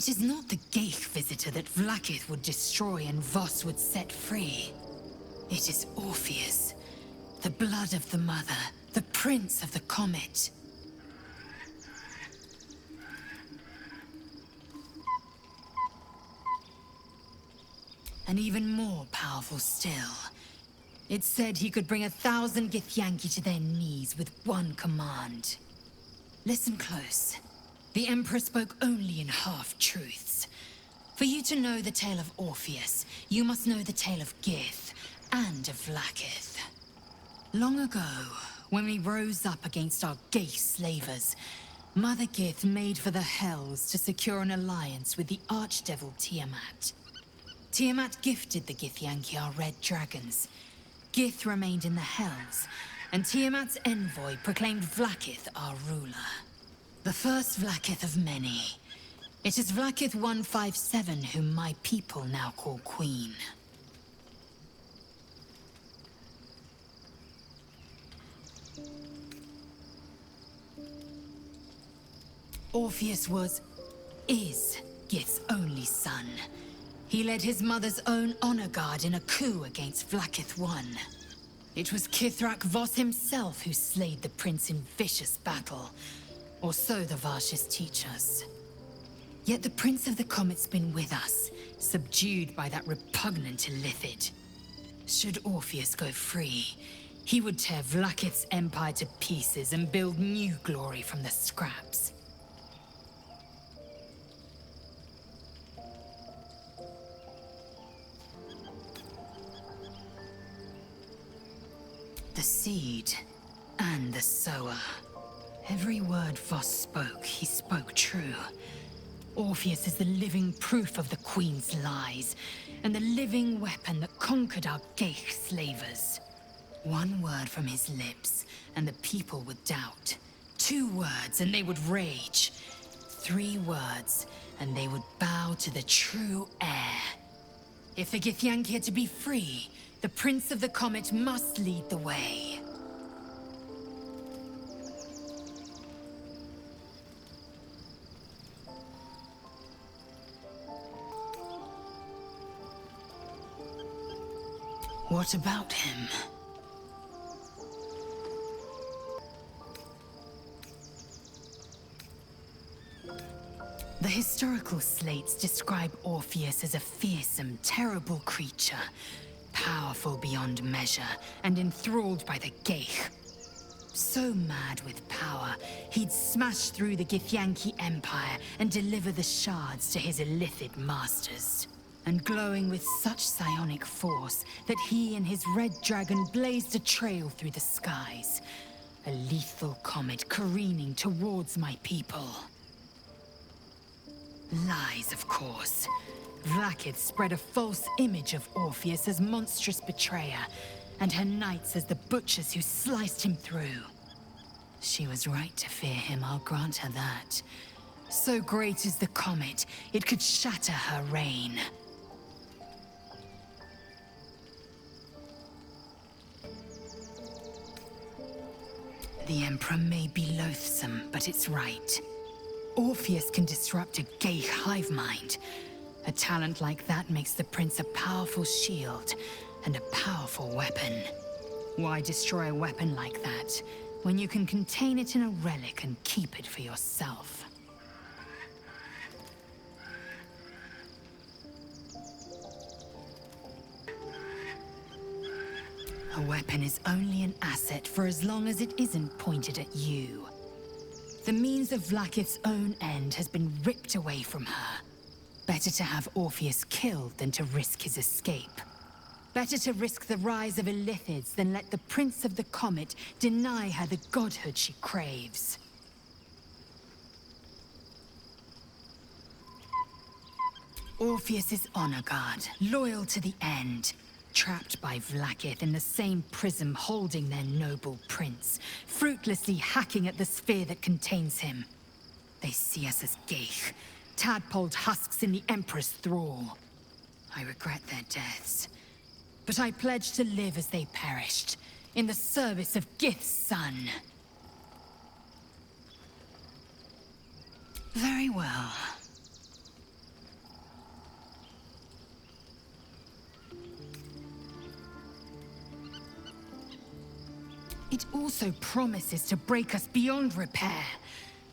It is not the Geich visitor that Vlaakith would destroy and Voss would set free. It is Orpheus, the blood of the mother, the prince of the comet. And even more powerful still. It said he could bring 1,000 Githyanki to their knees with one command. Listen close. The Emperor spoke only in half-truths. For you to know the tale of Orpheus, you must know the tale of Gith and of Vlaakith. Long ago, when we rose up against our Geich slavers, Mother Gith made for the Hells to secure an alliance with the Archdevil Tiamat. Tiamat gifted the Githyanki our red dragons. Gith remained in the Hells, and Tiamat's envoy proclaimed Vlaakith our ruler. The first Vlaakith of many. It is Vlaakith 157 whom my people now call Queen. Orpheus is Gith's only son. He led his mother's own honor guard in a coup against Vlaakith I. It was Kithrak Voss himself who slayed the prince in vicious battle, or so the Varshis teach us. Yet the Prince of the Comet's been with us, subdued by that repugnant Illithid. Should Orpheus go free, he would tear Vlaakith's empire to pieces and build new glory from the scraps. The seed and the sower. Every word Voss spoke, he spoke true. Orpheus is the living proof of the Queen's lies, and the living weapon that conquered our Geich slavers. One word from his lips, and the people would doubt. 2 words, and they would rage. 3 words, and they would bow to the true heir. If the Githyanki are to be free, the Prince of the Comet must lead the way. What about him? The historical slates describe Orpheus as a fearsome, terrible creature, powerful beyond measure, and enthralled by the Geich. So mad with power, he'd smash through the Githyanki Empire and deliver the shards to his Illithid masters. And glowing with such psionic force that he and his red dragon blazed a trail through the skies. A lethal comet careening towards my people. Lies, of course. Vlaakith spread a false image of Orpheus as monstrous betrayer, and her knights as the butchers who sliced him through. She was right to fear him, I'll grant her that. So great is the comet, it could shatter her reign. The Emperor may be loathsome, but it's right. Orpheus can disrupt a Geich hive mind. A talent like that makes the Prince a powerful shield and a powerful weapon. Why destroy a weapon like that, when you can contain it in a relic and keep it for yourself? A weapon is only an asset for as long as it isn't pointed at you. The means of Vlaakith's own end has been ripped away from her. Better to have Orpheus killed than to risk his escape. Better to risk the rise of Illithids than let the Prince of the Comet deny her the godhood she craves. Orpheus is honor guard, loyal to the end. Trapped by Vlaakith in the same prism holding their noble prince, fruitlessly hacking at the sphere that contains him. They see us as Geich, tadpoled husks in the Emperor's thrall. I regret their deaths, but I pledge to live as they perished, in the service of Gith's son. Very well. it also promises to break us beyond repair.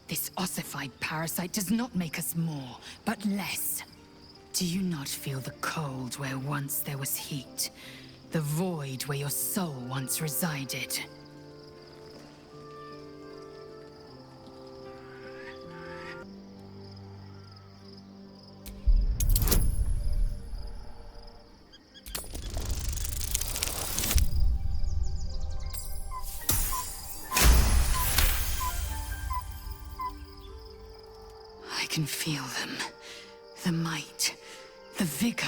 This ossified parasite does not make us more, but less. Do you not feel the cold where once there was heat? The void where your soul once resided? I can feel them. The might, the vigor,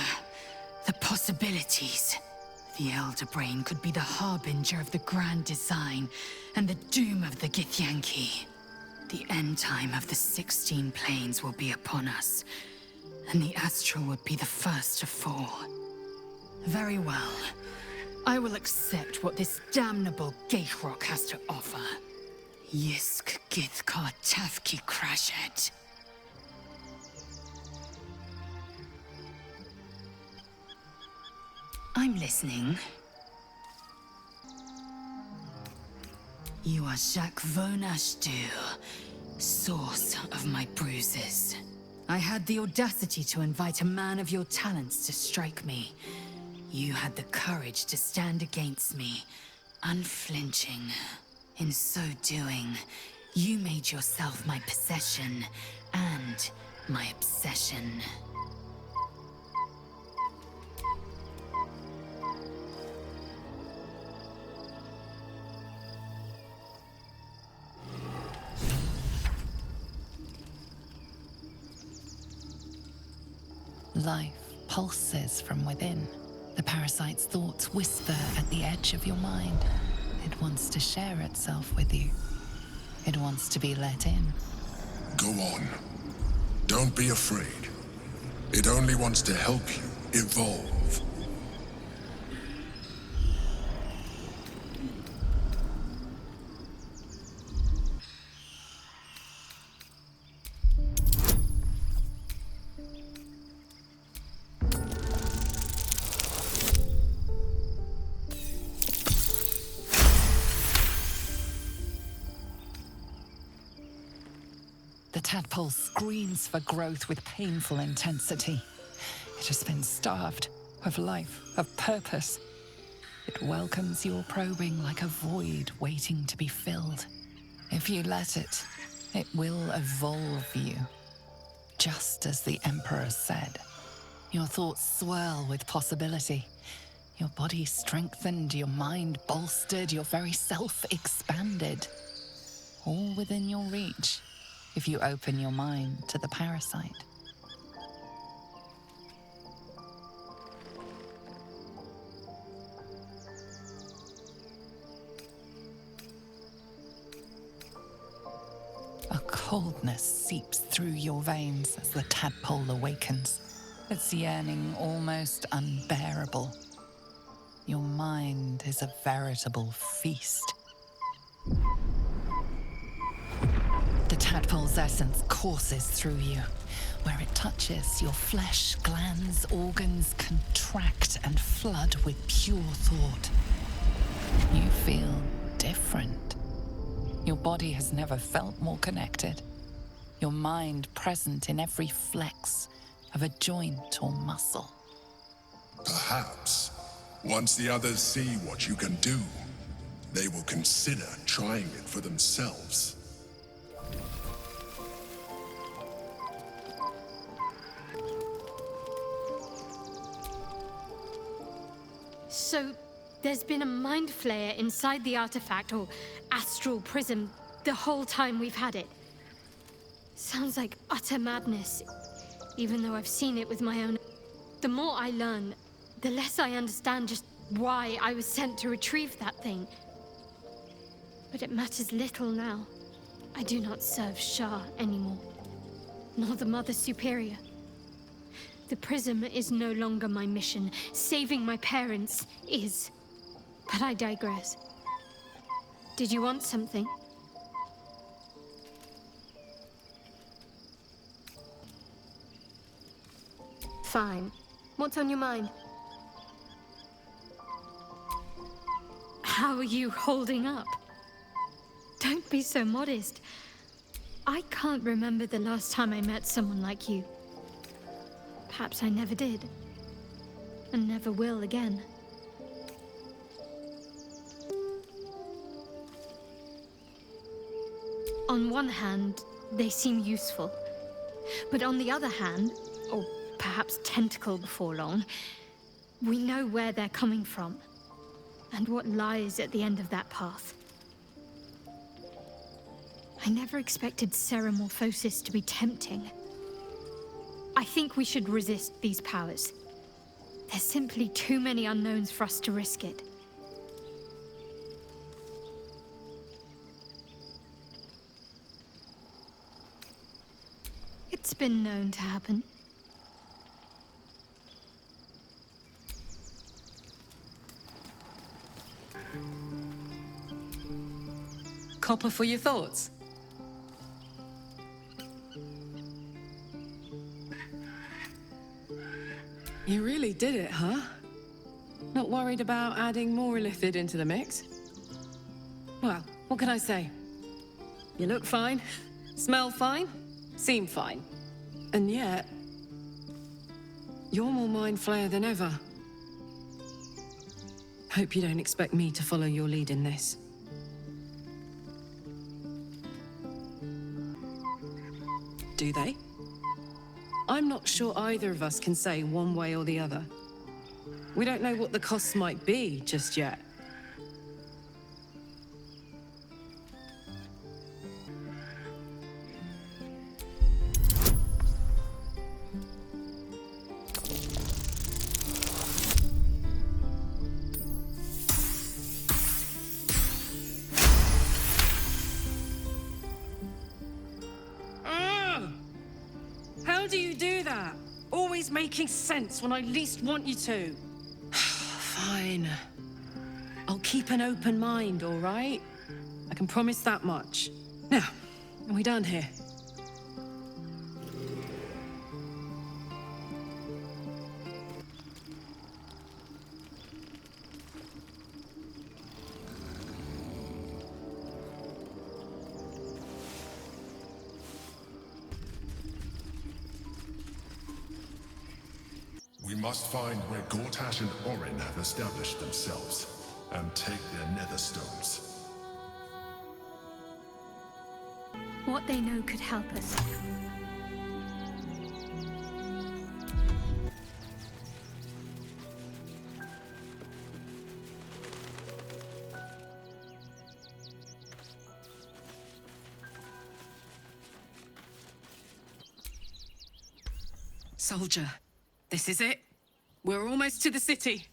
the possibilities. The Elder Brain could be the harbinger of the grand design and the doom of the Githyanki. The end time of the 16 planes will be upon us, and the Astral would be the first to fall. Very well. I will accept what this damnable Gaterock has to offer. Yisk Githkar Tafki Krashet. I'm listening. You are Jacques Vonashdur, source of my bruises. I had the audacity to invite a man of your talents to strike me. You had the courage to stand against me, unflinching. In so doing, you made yourself my possession and my obsession. Life pulses from within. The parasite's thoughts whisper at the edge of your mind. It wants to share itself with you. It wants to be let in. Go on. Don't be afraid. It only wants to help you evolve. The tadpole screams for growth with painful intensity. It has been starved of life, of purpose. It welcomes your probing like a void waiting to be filled. If you let it, it will evolve you. Just as the Emperor said. Your thoughts swirl with possibility. Your body strengthened, your mind bolstered, your very self expanded. All within your reach, if you open your mind to the parasite. A coldness seeps through your veins as the tadpole awakens, its yearning almost unbearable. Your mind is a veritable feast. The tadpole's essence courses through you. Where it touches, your flesh, glands, organs contract and flood with pure thought. You feel different. Your body has never felt more connected. Your mind present in every flex of a joint or muscle. Perhaps, once the others see what you can do, they will consider trying it for themselves. So, there's been a mind flayer inside the artifact, or astral prism, the whole time we've had it. Sounds like utter madness, even though I've seen it with my own. The more I learn, the less I understand just why I was sent to retrieve that thing. But it matters little now. I do not serve Shah anymore, nor the Mother Superior. The prism is no longer my mission. Saving my parents is. But I digress. Did you want something? Fine. What's on your mind? How are you holding up? Don't be so modest. I can't remember the last time I met someone like you. Perhaps I never did. And never will again. On one hand, they seem useful. But on the other hand, or perhaps tentacle before long, we know where they're coming from. And what lies at the end of that path. I never expected Ceramorphosis to be tempting. I think we should resist these powers. There's simply too many unknowns for us to risk it. It's been known to happen. Copper for your thoughts? You really did it, huh? Not worried about adding more illithid into the mix? Well, what can I say? You look fine, smell fine, seem fine. And yet, you're more mind flayer than ever. Hope you don't expect me to follow your lead in this. Do they? I'm not sure either of us can say one way or the other. We don't know what the costs might be just yet. How do you do that? Always making sense when I least want you to. Fine. I'll keep an open mind, all right? I can promise that much. Now, are we done here? We must find where Gortash and Orin have established themselves, and take their nether stones. What they know could help us. Soldier, this is it. We're almost to the city.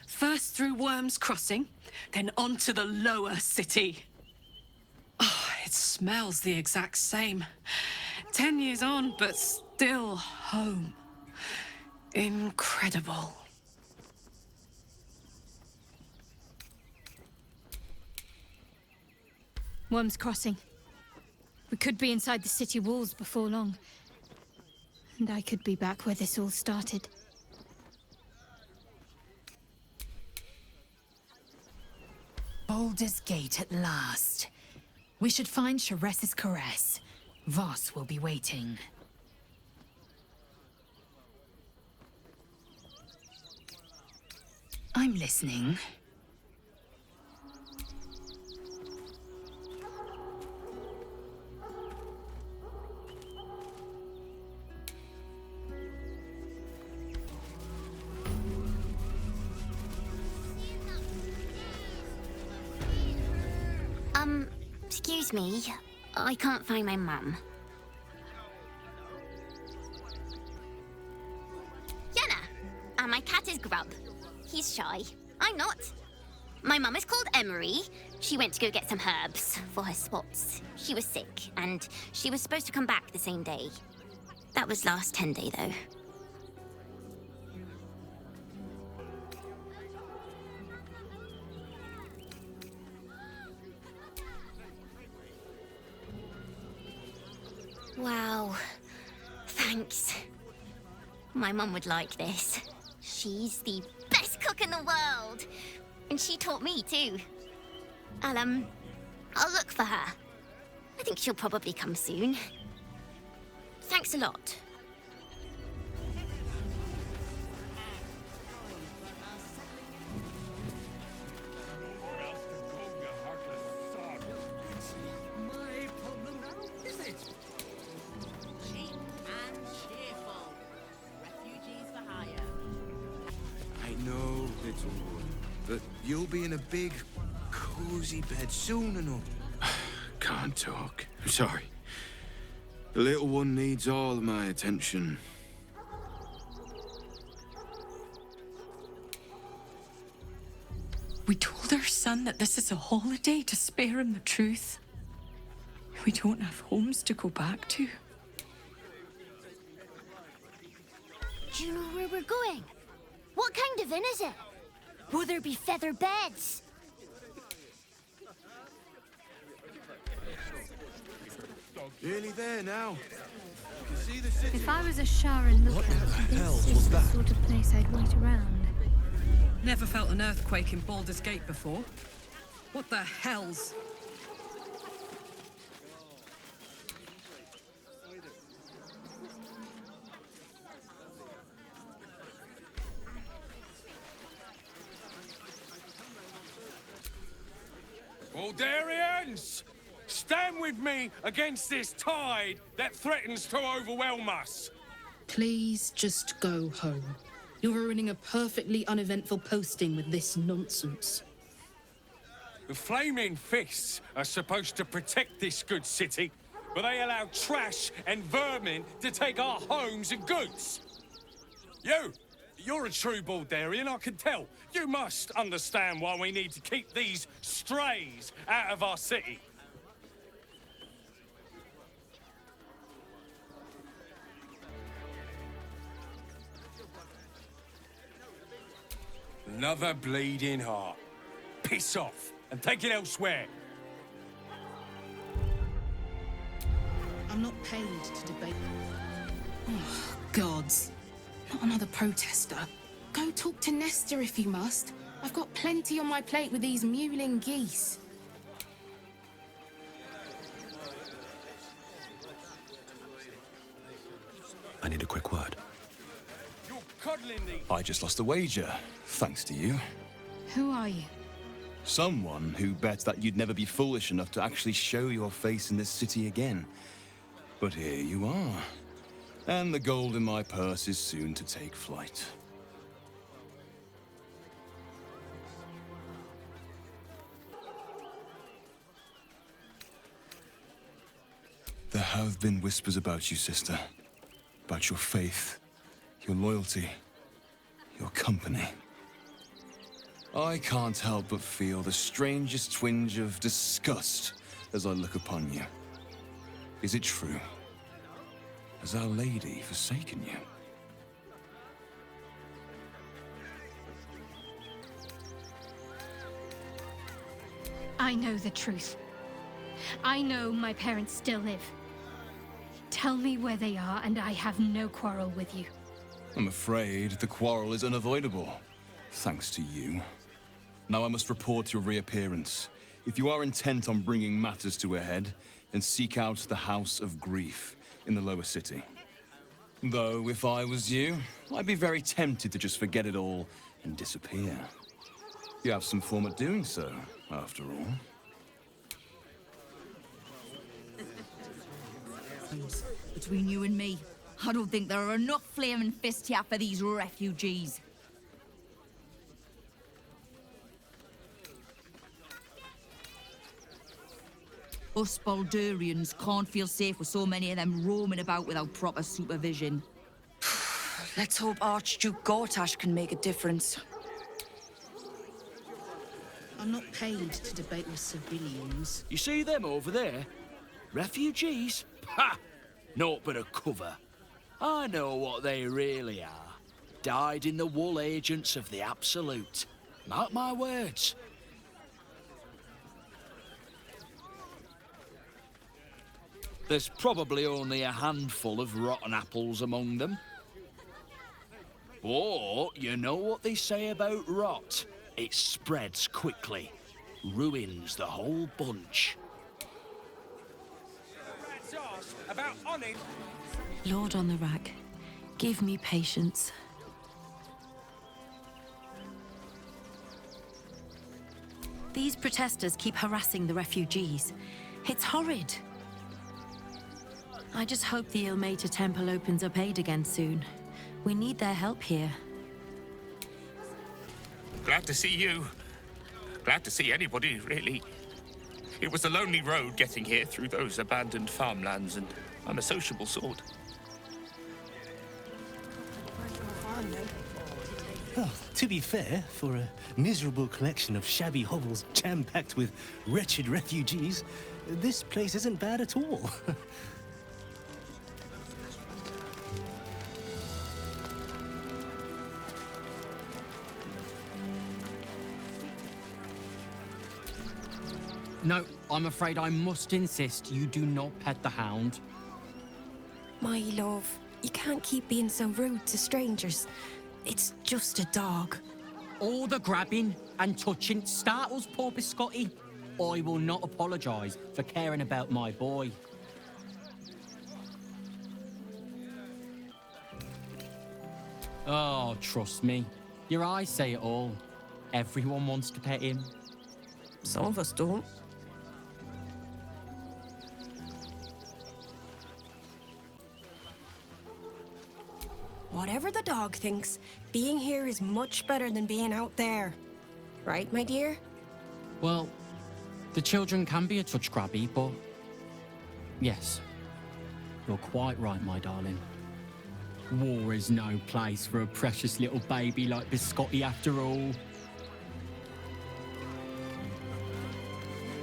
First through Worm's Crossing, then on to the lower city. Oh, it smells the exact same. 10 years on, but still home. Incredible. Worm's Crossing. We could be inside the city walls before long. And I could be back where this all started. Baldur's Gate at last. We should find Sharess's caress. Voss will be waiting. I'm listening. Excuse me. I can't find my mum. Yenna! My cat is Grub. He's shy. I'm not. My mum is called Emery. She went to go get some herbs for her spots. She was sick, and she was supposed to come back the same day. That was last 10 day, though. Wow. Thanks. My mum would like this. She's the best cook in the world. And she taught me, too. I'll I'll look for her. I think she'll probably come soon. Thanks a lot. But you'll be in a big, cozy bed soon enough. Can't talk. I'm sorry. The little one needs all of my attention. We told our son that this is a holiday to spare him the truth. We don't have homes to go back to. Do you know where we're going? What kind of inn is it? Will there be feather beds? Nearly there now. You see the city? If I was a Sharan lookout, this is the sort of place I'd wait around. Never felt an earthquake in Baldur's Gate before. What the hell's... Baldurians! Stand with me against this tide that threatens to overwhelm us. Please just go home. You're ruining a perfectly uneventful posting with this nonsense. The Flaming Fists are supposed to protect this good city, but they allow trash and vermin to take our homes and goods. You're a true Baldurian, I can tell. You must understand why we need to keep these strays out of our city. Another bleeding heart. Piss off and take it elsewhere. I'm not paid to debate. Oh, gods. Not another protester. Go talk to Nestor if you must. I've got plenty on my plate with these mewling geese. I need a quick word. You're cuddling these. I just lost a wager, thanks to you. Who are you? Someone who bet that you'd never be foolish enough to actually show your face in this city again. But here you are. And the gold in my purse is soon to take flight. There have been whispers about you, sister. About your faith, your loyalty, your company. I can't help but feel the strangest twinge of disgust as I look upon you. Is it true? Has Our Lady forsaken you? I know the truth. I know my parents still live. Tell me where they are, and I have no quarrel with you. I'm afraid the quarrel is unavoidable, thanks to you. Now I must report your reappearance. If you are intent on bringing matters to a head, then seek out the House of Grief in the lower city. Though, if I was you, I'd be very tempted to just forget it all and disappear. You have some form at doing so, after all. Between you and me, I don't think there are enough flaming fists here for these refugees. Us Baldurians can't feel safe with so many of them roaming about without proper supervision. Let's hope Archduke Gortash can make a difference. I'm not paid to debate with civilians. You see them over there? Refugees? Ha! Naught but a cover. I know what they really are. Dyed-in-the-wool agents of the Absolute. Mark my words. There's probably only a handful of rotten apples among them. But you know what they say about rot? It spreads quickly. Ruins the whole bunch. asked about honoring... Lord on the rack, give me patience. These protesters keep harassing the refugees. It's horrid. I just hope the Ilmater Temple opens up aid again soon. We need their help here. Glad to see you. Glad to see anybody, really. It was a lonely road getting here through those abandoned farmlands, and I'm a sociable sort. Well, to be fair, for a miserable collection of shabby hovels jam-packed with wretched refugees, this place isn't bad at all. No, I'm afraid I must insist you do not pet the hound. My love, you can't keep being so rude to strangers. It's just a dog. All the grabbing and touching startles poor Biscotti. I will not apologise for caring about my boy. Oh, trust me. Your eyes say it all. Everyone wants to pet him. Some of us don't. Whatever the dog thinks, being here is much better than being out there. Right, my dear? Well, the children can be a touch grabby, but... Yes. You're quite right, my darling. War is no place for a precious little baby like Biscotti after all.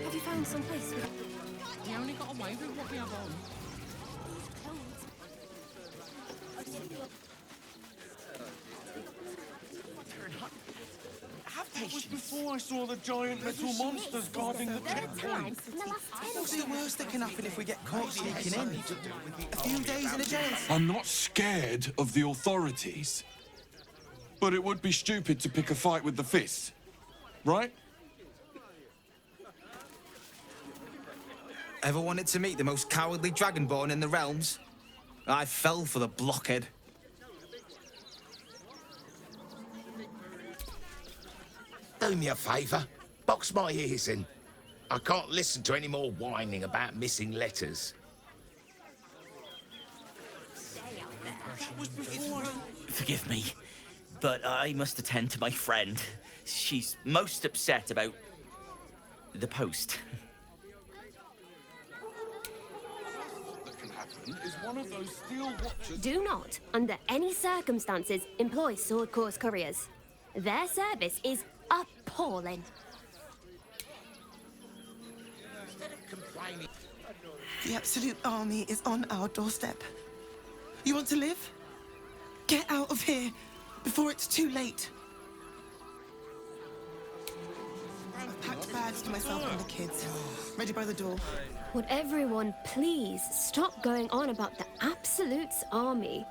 Have you found some place with... We only got away with what we have on. That was before I saw the giant metal monsters guarding the checkpoint. What's the worst that can happen if we get caught sneaking in? A few days in a jail. I'm not scared of the authorities. But it would be stupid to pick a fight with the fist, right? Ever wanted to meet the most cowardly dragonborn in the realms? I fell for the blockhead. Do me a favour. Box my ears in. I can't listen to any more whining about missing letters. Forgive me, but I must attend to my friend. She's most upset about the post. Do not, under any circumstances, employ sword course couriers. Their service is appalling. The Absolute Army is on our doorstep. You want to live? Get out of here before it's too late. I've packed bags for myself and the kids. Ready by the door. Would everyone please stop going on about the Absolute's army?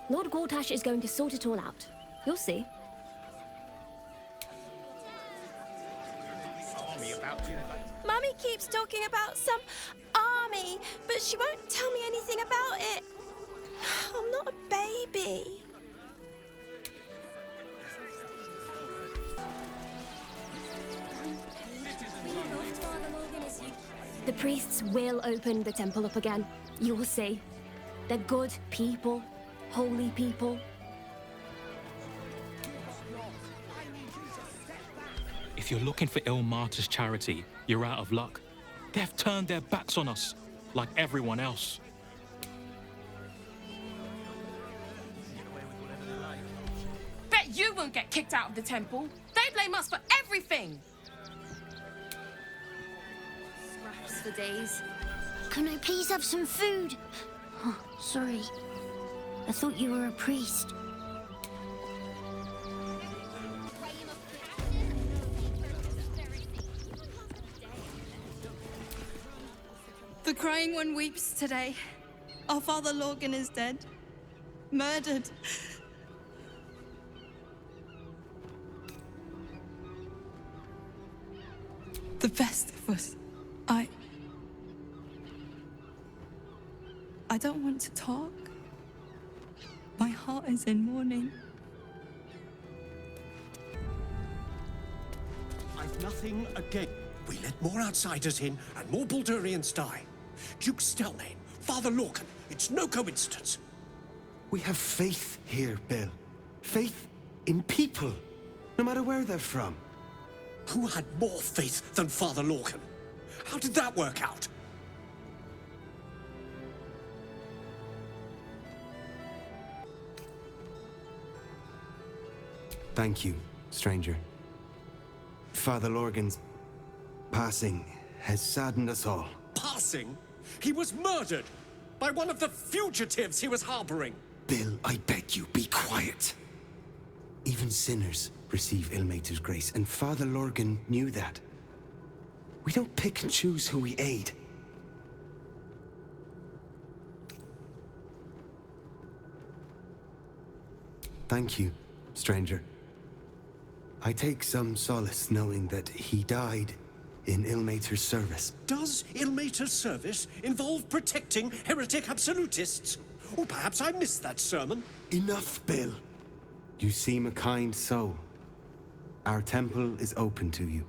Lord Gortash is going to sort it all out. You'll see. Mummy keeps talking about some army, but she won't tell me anything about it. I'm not a baby. The priests will open the temple up again. You will see. They're good people, holy people. If you're looking for Ilmater's charity, you're out of luck. They've turned their backs on us, like everyone else. Bet you won't get kicked out of the temple. They blame us for everything. Scraps for days. Can I please have some food? Oh, sorry. I thought you were a priest. The crying one weeps today. Our father Lorgan is dead. Murdered. The best of us. I don't want to talk. My heart is in mourning. I've nothing against. We let more outsiders in, and more Baldurians die. Duke Stelnane, Father Lorcan, it's no coincidence. We have faith here, Bill. Faith in people, no matter where they're from. Who had more faith than Father Lorcan? How did that work out? Thank you, stranger. Father Lorgan's passing has saddened us all. Passing? He was murdered by one of the fugitives he was harboring. Bill, I beg you, be quiet. Even sinners receive Ilmater's grace, and Father Lorgan knew that. We don't pick and choose who we aid. Thank you, stranger. I take some solace knowing that he died in Ilmater's service. Does Ilmater's service involve protecting heretic absolutists? Or perhaps I missed that sermon. Enough, Bill. You seem a kind soul. Our temple is open to you.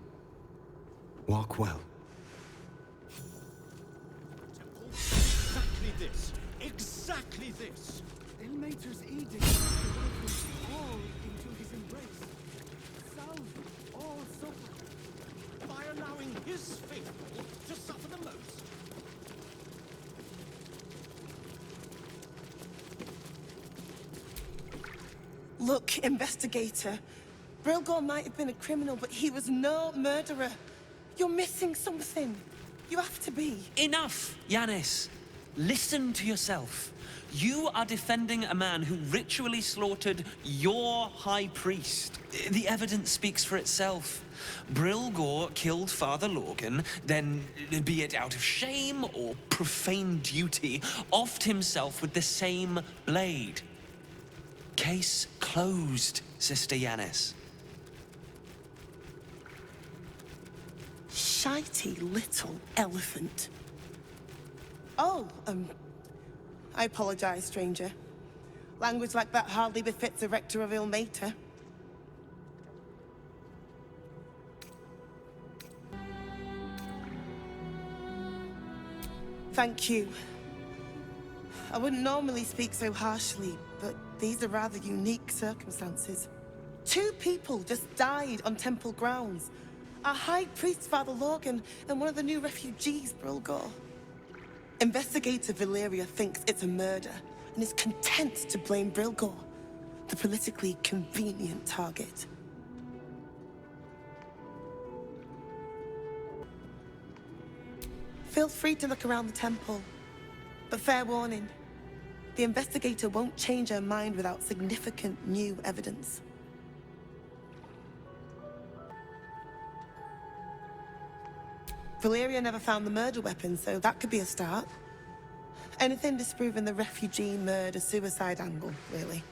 Walk well. Exactly this. Exactly this. Ilmater's edict is to welcome all into his embrace. Salve all suffer. By allowing his faithful to suffer the most. Look, investigator. Brilgor might have been a criminal, but he was no murderer. You're missing something. You have to be. Enough, Yanis. Listen to yourself. You are defending a man who ritually slaughtered your high priest. The evidence speaks for itself. Brilgor killed Father Lorgan, then, be it out of shame or profane duty, offed himself with the same blade. Case closed, Sister Yanis. Shitey little elephant. Oh, I apologize, stranger. Language like that hardly befits a rector of Ilmater. Thank you. I wouldn't normally speak so harshly, but these are rather unique circumstances. 2 people just died on temple grounds. Our High Priest, Father Lorgan, and one of the new refugees, Brilgor. Investigator Valeria thinks it's a murder, and is content to blame Brilgor, the politically convenient target. Feel free to look around the temple, but fair warning, the investigator won't change her mind without significant new evidence. Valeria never found the murder weapon, so that could be a start. Anything disproving the refugee murder-suicide angle, really.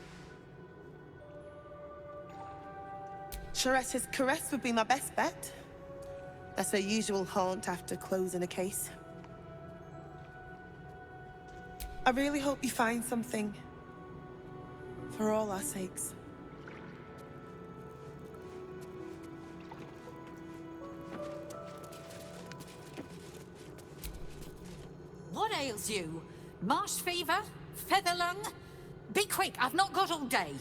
Charetta's caress would be my best bet. That's her usual haunt after closing a case. I really hope you find something. For all our sakes. What ails you? Marsh fever? Feather lung? Be quick, I've not got all day.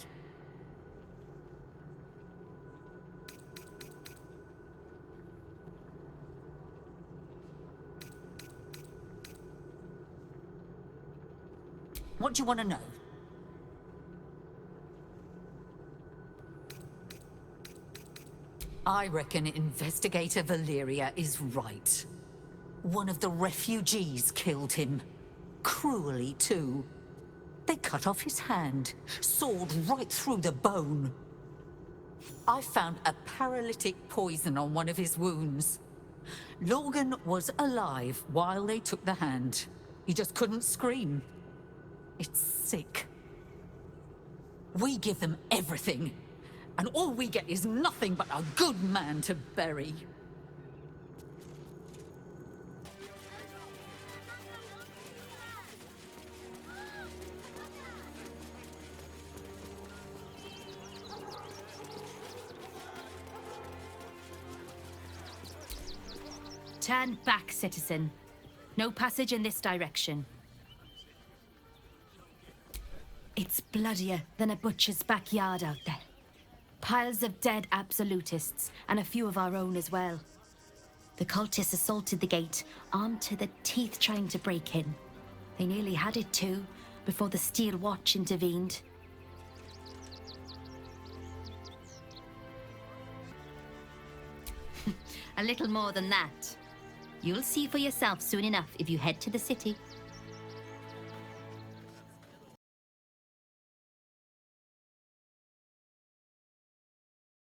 What do you want to know? I reckon Investigator Valeria is right. One of the refugees killed him. Cruelly, too. They cut off his hand, sawed right through the bone. I found a paralytic poison on one of his wounds. Lorgan was alive while they took the hand. He just couldn't scream. It's sick. We give them everything, and all we get is nothing but a good man to bury. Turn back, citizen. No passage in this direction. It's bloodier than a butcher's backyard out there. Piles of dead absolutists, and a few of our own as well. The cultists assaulted the gate, armed to the teeth trying to break in. They nearly had it too, before the Steel Watch intervened. A little more than that. You'll see for yourself soon enough if you head to the city.